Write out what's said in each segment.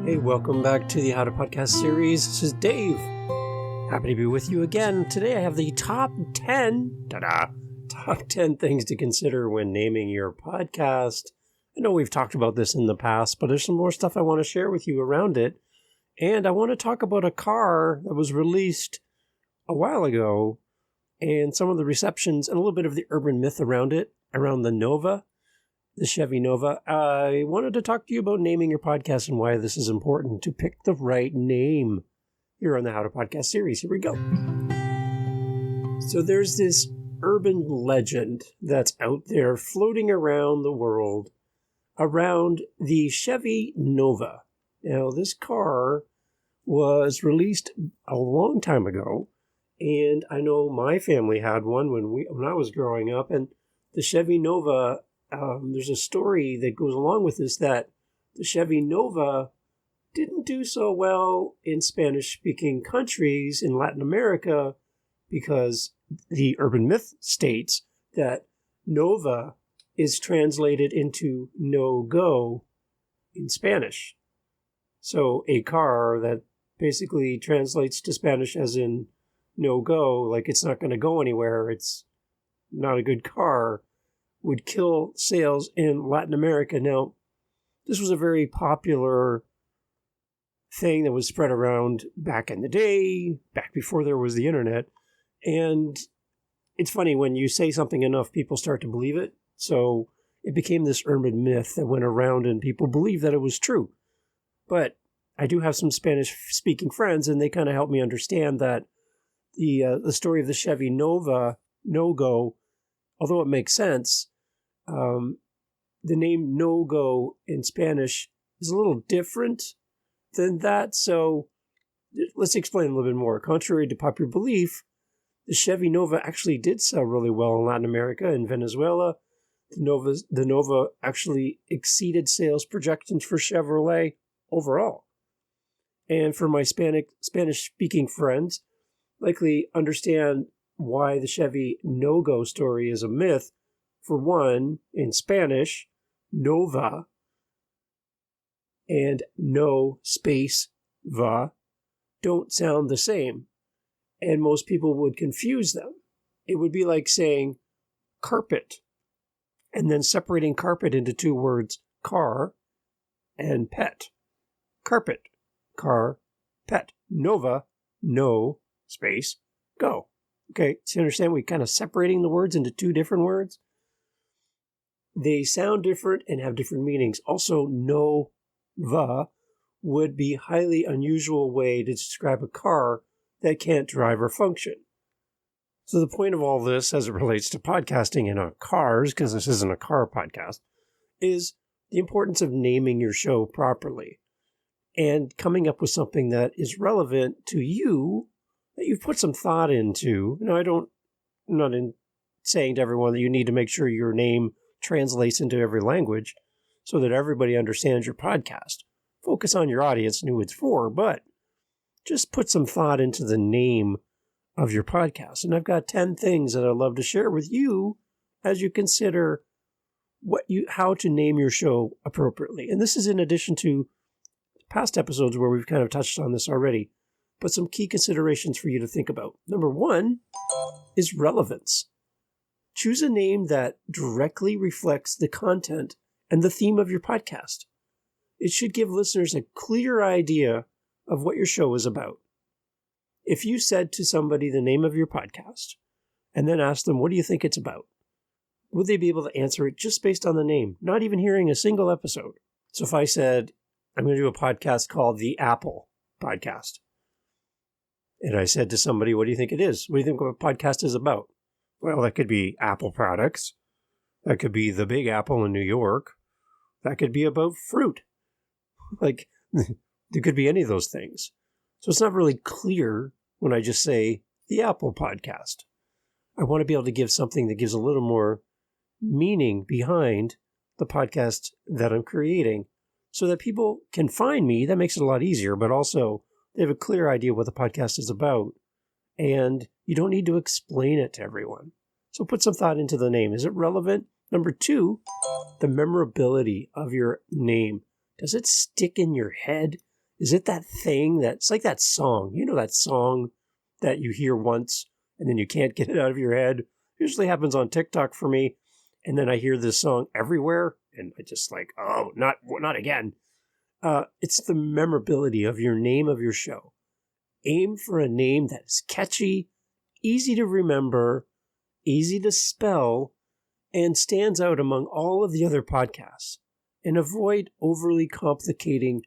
Hey, welcome back to the How to Podcast series. This is Dave. Happy to be with you again. Today I have the top 10 things to consider when naming your podcast. I know we've talked about this in the past, but there's some more stuff I want to share with you around it. And I want to talk about a car that was released a while ago and some of the receptions and a little bit of the urban myth around it, around the Nova. The Chevy Nova. I wanted to talk to you about naming your podcast and why this is important to pick the right name here on the How to Podcast series. Here we go. So there's this urban legend that's out there floating around the world around the Chevy Nova. Now, this car was released a long time ago, and I know my family had one when I was growing up, and the Chevy Nova. There's a story that goes along with this that the Chevy Nova didn't do so well in Spanish-speaking countries in Latin America because the urban myth states that Nova is translated into no-go in Spanish. So a car that basically translates to Spanish as in no-go, like it's not going to go anywhere, it's not a good car, would kill sales in Latin America. Now, this was a very popular thing that was spread around back in the day, back before there was the internet. And it's funny, when you say something enough, people start to believe it. So it became this urban myth that went around and people believed that it was true. But I do have some Spanish-speaking friends, and they kind of helped me understand that the story of the Chevy Nova no-go, although it makes sense, the name no-go in Spanish is a little different than that. So let's explain a little bit more. Contrary to popular belief, the Chevy Nova actually did sell really well in Latin America and Venezuela. The Nova actually exceeded sales projections for Chevrolet overall. And for my Spanish-speaking friends, likely understand why the Chevy no-go story is a myth. For one, in Spanish, Nova and no space va don't sound the same, and most people would confuse them. It would be like saying carpet and then separating carpet into two words, car and pet. Carpet, car, pet. Nova, no space, go. Okay, so you understand we kind of separating the words into two different words? They sound different and have different meanings. Also, Nova would be a highly unusual way to describe a car that can't drive or function. So the point of all this, as it relates to podcasting and cars, because this isn't a car podcast, is the importance of naming your show properly and coming up with something that is relevant to you, that you've put some thought into. I'm not saying to everyone that you need to make sure your name translates into every language so that everybody understands your podcast. Focus on your audience and who it's for, but just put some thought into the name of your podcast. And I've got 10 things that I'd love to share with you as you consider how to name your show appropriately. And this is in addition to past episodes where we've kind of touched on this already, but some key considerations for you to think about. Number one is relevance. Choose a name that directly reflects the content and the theme of your podcast. It should give listeners a clear idea of what your show is about. If you said to somebody the name of your podcast and then asked them, what do you think it's about? Would they be able to answer it just based on the name, not even hearing a single episode? So if I said, I'm going to do a podcast called The Apple Podcast, and I said to somebody, what do you think it is? What do you think a podcast is about? Well, that could be Apple products. That could be the Big Apple in New York. That could be about fruit. Like, there could be any of those things. So it's not really clear when I just say the Apple Podcast. I want to be able to give something that gives a little more meaning behind the podcast that I'm creating so that people can find me. That makes it a lot easier, but also they have a clear idea what the podcast is about. And you don't need to explain it to everyone. So put some thought into the name. Is it relevant? Number two, the memorability of your name. Does it stick in your head? Is it that thing that's like that song? You know, that song that you hear once and then you can't get it out of your head? Usually happens on TikTok for me. And then I hear this song everywhere and I just like, oh, not again. It's the memorability of your name of your show. Aim for a name that is catchy, easy to remember, easy to spell, and stands out among all of the other podcasts. And avoid overly complicating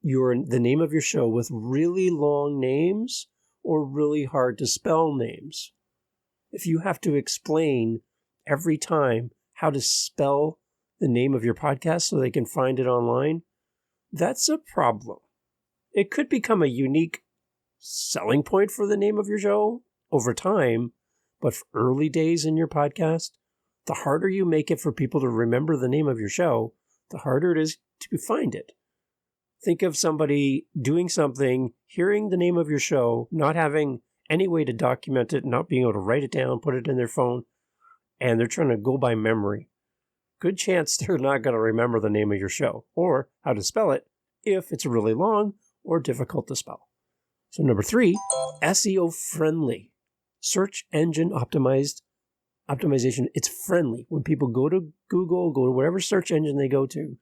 the name of your show with really long names or really hard to spell names. If you have to explain every time how to spell the name of your podcast so they can find it online, that's a problem. It could become a unique selling point for the name of your show over time, but for early days in your podcast, the harder you make it for people to remember the name of your show, the harder it is to find it. Think of somebody doing something, hearing the name of your show, not having any way to document it, not being able to write it down, put it in their phone, and they're trying to go by memory. Good chance they're not going to remember the name of your show or how to spell it if it's really long or difficult to spell. So number 3, SEO friendly. Search engine optimization. It's friendly. When people go to Google, go to whatever search engine they go to,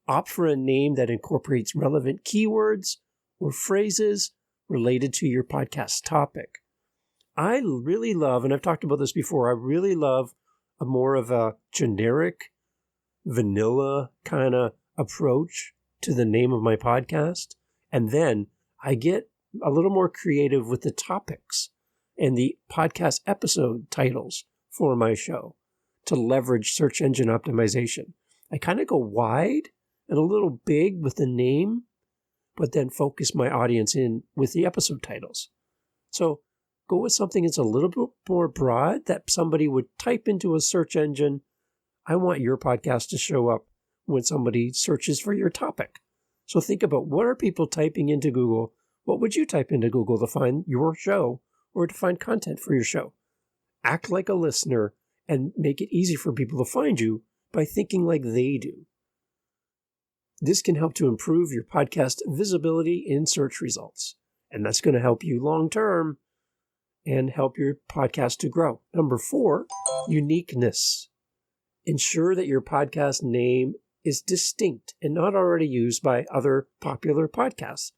opt for a name that incorporates relevant keywords or phrases related to your podcast topic. I really love, and I've talked about this before, I really love a more of a generic, vanilla kind of approach to the name of my podcast. And then I get a little more creative with the topics and the podcast episode titles for my show to leverage search engine optimization. I kind of go wide and a little big with the name, but then focus my audience in with the episode titles. So go with something that's a little bit more broad that somebody would type into a search engine. I want your podcast to show up when somebody searches for your topic. So think about, what are people typing into Google? What would you type into Google to find your show or to find content for your show? Act like a listener and make it easy for people to find you by thinking like they do. This can help to improve your podcast visibility in search results. And that's going to help you long term and help your podcast to grow. Number 4, uniqueness. Ensure that your podcast name is distinct and not already used by other popular podcasts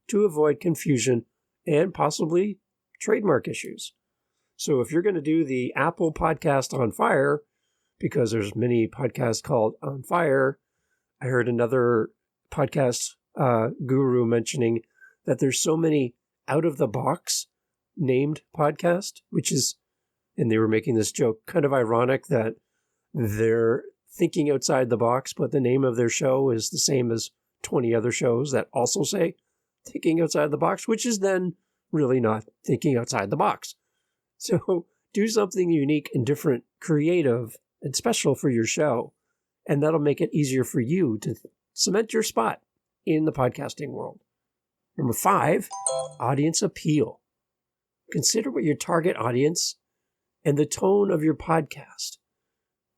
to avoid confusion and possibly trademark issues. So if you're going to do the Apple podcast On Fire, because there's many podcasts called On Fire, I heard another podcast guru mentioning that there's so many out-of-the-box named podcast, which is, and they were making this joke, kind of ironic that they're thinking outside the box, but the name of their show is the same as 20 other shows that also say thinking outside the box, which is then really not thinking outside the box. So do something unique and different, creative, and special for your show, and that'll make it easier for you to cement your spot in the podcasting world. Number 5, audience appeal. Consider what your target audience and the tone of your podcast.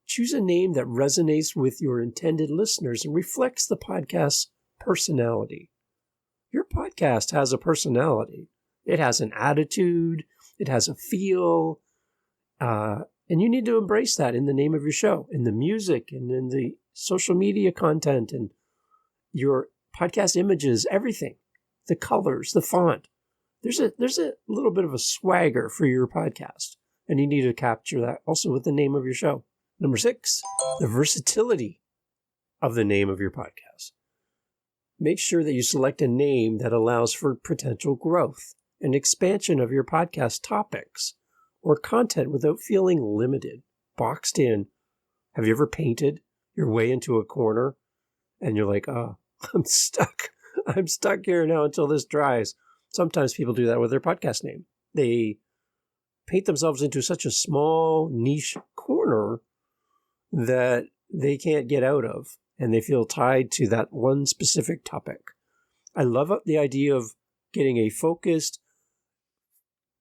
Choose a name that resonates with your intended listeners and reflects the podcast's personality. Your podcast has a personality. It has an attitude. It has a feel. And you need to embrace that in the name of your show, in the music, and in the social media content, and your podcast images, everything. The colors, the font. There's a little bit of a swagger for your podcast, and you need to capture that also with the name of your show. Number 6, the versatility of the name of your podcast. Make sure that you select a name that allows for potential growth and expansion of your podcast topics or content without feeling limited, boxed in. Have you ever painted your way into a corner and you're like, oh, I'm stuck. I'm stuck here now until this dries. Sometimes people do that with their podcast name. They paint themselves into such a small niche corner that they can't get out of, and they feel tied to that one specific topic. I love the idea of getting a focused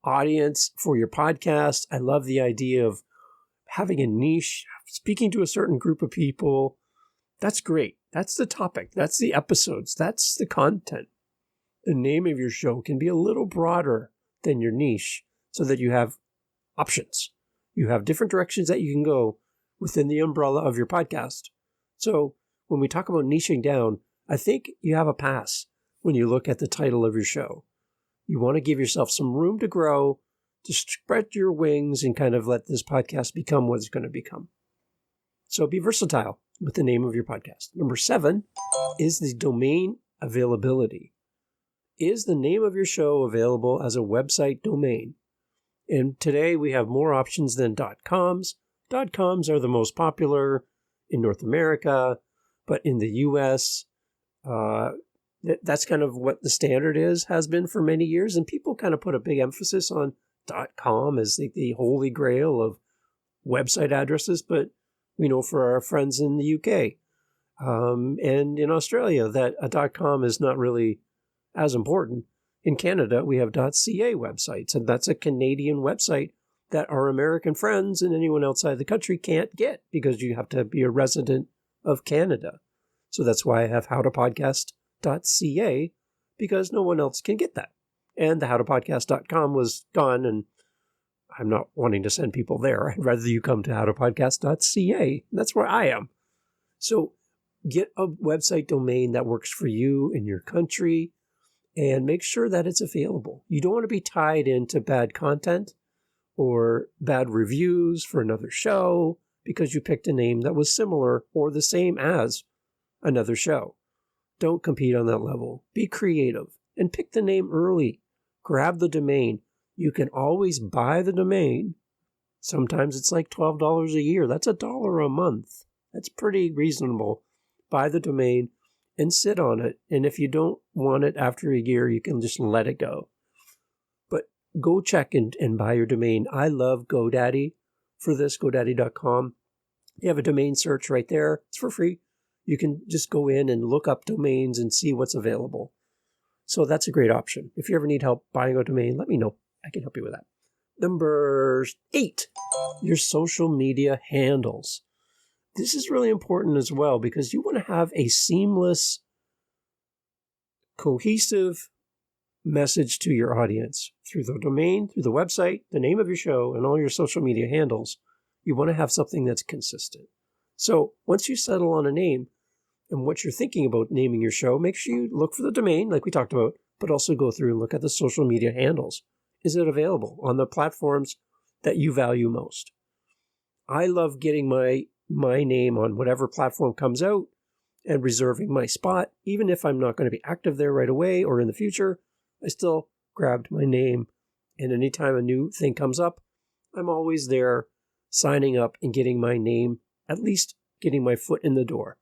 audience for your podcast. I love the idea of having a niche, speaking to a certain group of people. That's great. That's the topic. That's the episodes. That's the content. The name of your show can be a little broader than your niche so that you have options. You have different directions that you can go within the umbrella of your podcast. So when we talk about niching down, I think you have a pass when you look at the title of your show. You want to give yourself some room to grow, to spread your wings and kind of let this podcast become what it's going to become. So be versatile with the name of your podcast. Number 7 is the domain availability. Is the name of your show available as a website domain? And today we have more options than .coms. .coms are the most popular in North America, but in the US, that's kind of what the standard has been for many years. And people kind of put a big emphasis on .com as the holy grail of website addresses. But we know for our friends in the UK and in Australia that a .com is not really as important. In Canada, we have .ca websites, and that's a Canadian website that our American friends and anyone outside the country can't get because you have to be a resident of Canada. So that's why I have howtopodcast.ca, because no one else can get that. And the howtopodcast.com was gone, and I'm not wanting to send people there. I'd rather you come to howtopodcast.ca. That's where I am. So get a website domain that works for you in your country and make sure that it's available. You don't want to be tied into bad content or bad reviews for another show because you picked a name that was similar or the same as another show. Don't compete on that level. Be creative and pick the name early. Grab the domain. You can always buy the domain. Sometimes it's like $12 a year. That's $1 a month. That's pretty reasonable. Buy the domain and sit on it. And if you don't want it after a year, you can just let it go. But go check and buy your domain. I love GoDaddy for this, GoDaddy.com. You have a domain search right there. It's for free. You can just go in and look up domains and see what's available. So that's a great option. If you ever need help buying a domain, let me know. I can help you with that. Number 8, your social media handles. This is really important as well because you want to have a seamless, cohesive message to your audience through the domain, through the website, the name of your show, and all your social media handles. You want to have something that's consistent. So once you settle on a name and what you're thinking about naming your show, make sure you look for the domain like we talked about, but also go through and look at the social media handles. Is it available on the platforms that you value most? I love getting my name on whatever platform comes out and reserving my spot. Even if I'm not going to be active there right away or in the future, I still grabbed my name. And anytime a new thing comes up, I'm always there signing up and getting my name, at least getting my foot in the door.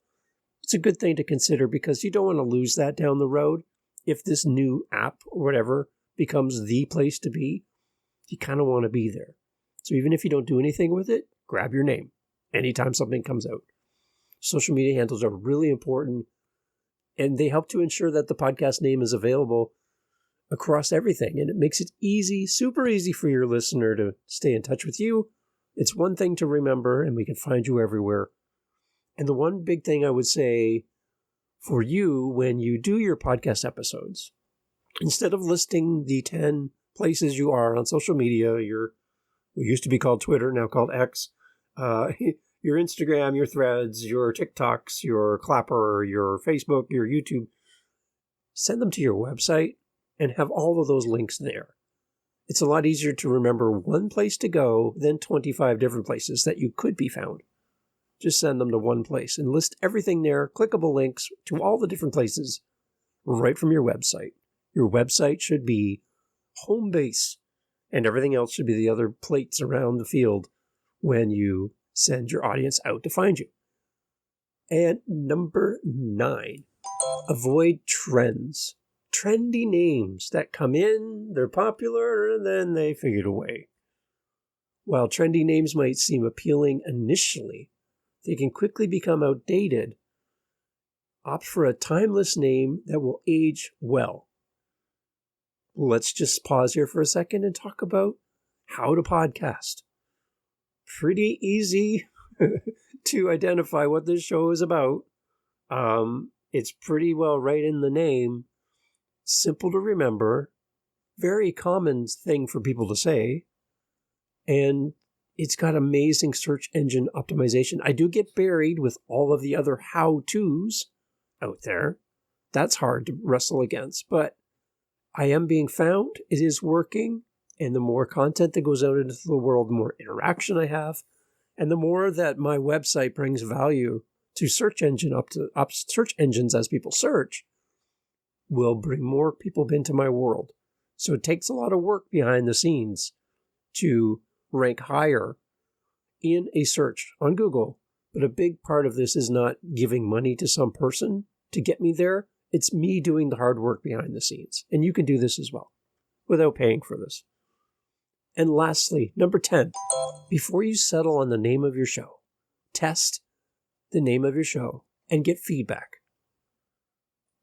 It's a good thing to consider because you don't want to lose that down the road. If this new app or whatever becomes the place to be, you kind of want to be there. So even if you don't do anything with it, grab your name anytime something comes out. Social media handles are really important, and they help to ensure that the podcast name is available across everything. And it makes it easy, super easy for your listener to stay in touch with you. It's one thing to remember, and we can find you everywhere. And the one big thing I would say for you when you do your podcast episodes, instead of listing the 10 places you are on social media, what used to be called Twitter, now called X, your Instagram, your Threads, your TikToks, your Clapper, your Facebook, your YouTube, send them to your website and have all of those links there. It's a lot easier to remember one place to go than 25 different places that you could be found. Just send them to one place and list everything there, clickable links to all the different places right from your website. Your website should be home base, and everything else should be the other plates around the field when you send your audience out to find you. And number 9, avoid trends. Trendy names that come in, they're popular, and then they fade away. While trendy names might seem appealing initially, they can quickly become outdated. Opt for a timeless name that will age well. Let's just pause here for a second and talk about how to podcast. Pretty easy to identify what this show is about. It's pretty well right in the name, simple to remember, very common thing for people to say, and it's got amazing search engine optimization. I do get buried with all of the other how-tos out there. That's hard to wrestle against, but I am being found. It is working, and the more content that goes out into the world, the more interaction I have, and the more that my website brings value to search engines as people search, will bring more people into my world. So it takes a lot of work behind the scenes to rank higher in a search on Google. But a big part of this is not giving money to some person to get me there. It's me doing the hard work behind the scenes. And you can do this as well without paying for this. And lastly, number 10, before you settle on the name of your show, test the name of your show and get feedback.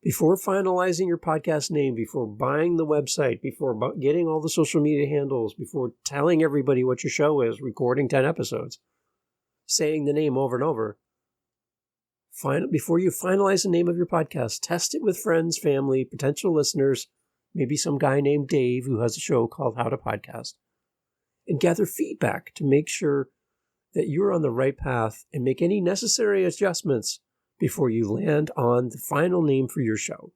Before finalizing your podcast name, before buying the website, before getting all the social media handles, before telling everybody what your show is, recording 10 episodes, saying the name over and over, before you finalize the name of your podcast, test it with friends, family, potential listeners, maybe some guy named Dave who has a show called How to Podcast, and gather feedback to make sure that you're on the right path and make any necessary adjustments before you land on the final name for your show.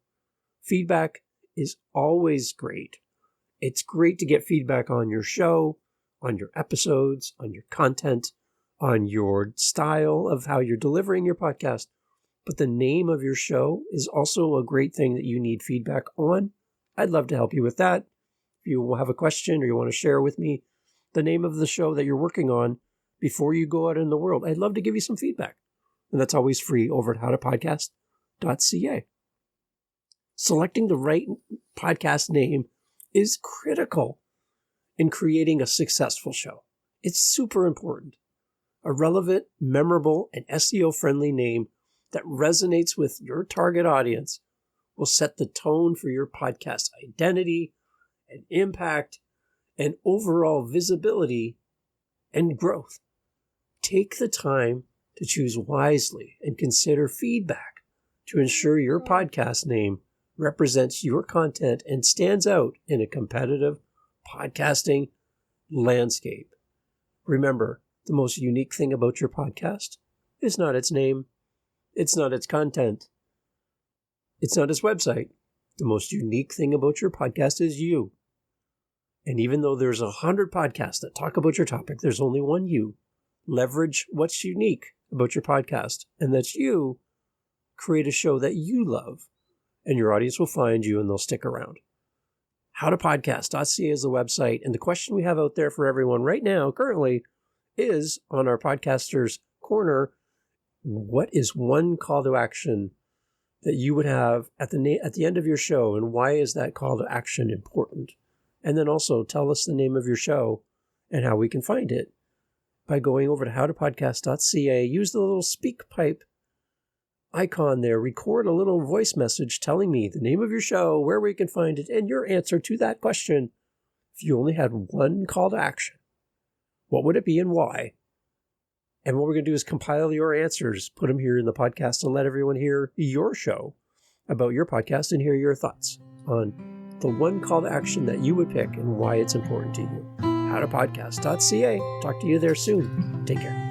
Feedback is always great. It's great to get feedback on your show, on your episodes, on your content, on your style of how you're delivering your podcast. But the name of your show is also a great thing that you need feedback on. I'd love to help you with that. If you have a question or you want to share with me the name of the show that you're working on before you go out in the world, I'd love to give you some feedback. And that's always free over at howtopodcast.ca. Selecting the right podcast name is critical in creating a successful show. It's super important. A relevant, memorable, and SEO-friendly name that resonates with your target audience will set the tone for your podcast identity and impact and overall visibility and growth. Take the time to choose wisely and consider feedback to ensure your podcast name represents your content and stands out in a competitive podcasting landscape. Remember, the most unique thing about your podcast is not its name, it's not its content, it's not its website. The most unique thing about your podcast is you. And even though there's 100 podcasts that talk about your topic, there's only one you. Leverage what's unique about your podcast, and that's you. Create a show that you love, and your audience will find you and they'll stick around. Howtopodcast.ca is the website, and the question we have out there for everyone right now, currently, is on our Podcasters Corner. What is one call to action that you would have at the end of your show, and why is that call to action important? And then also tell us the name of your show and how we can find it by going over to howtopodcast.ca. Use the little speak pipe icon there. Record a little voice message telling me the name of your show, where we can find it, and your answer to that question. If you only had one call to action, what would it be and why? And what we're going to do is compile your answers, put them here in the podcast, and let everyone hear your show about your podcast and hear your thoughts on the one call to action that you would pick and why it's important to you. Howtopodcast.ca. Talk to you there soon. Take care.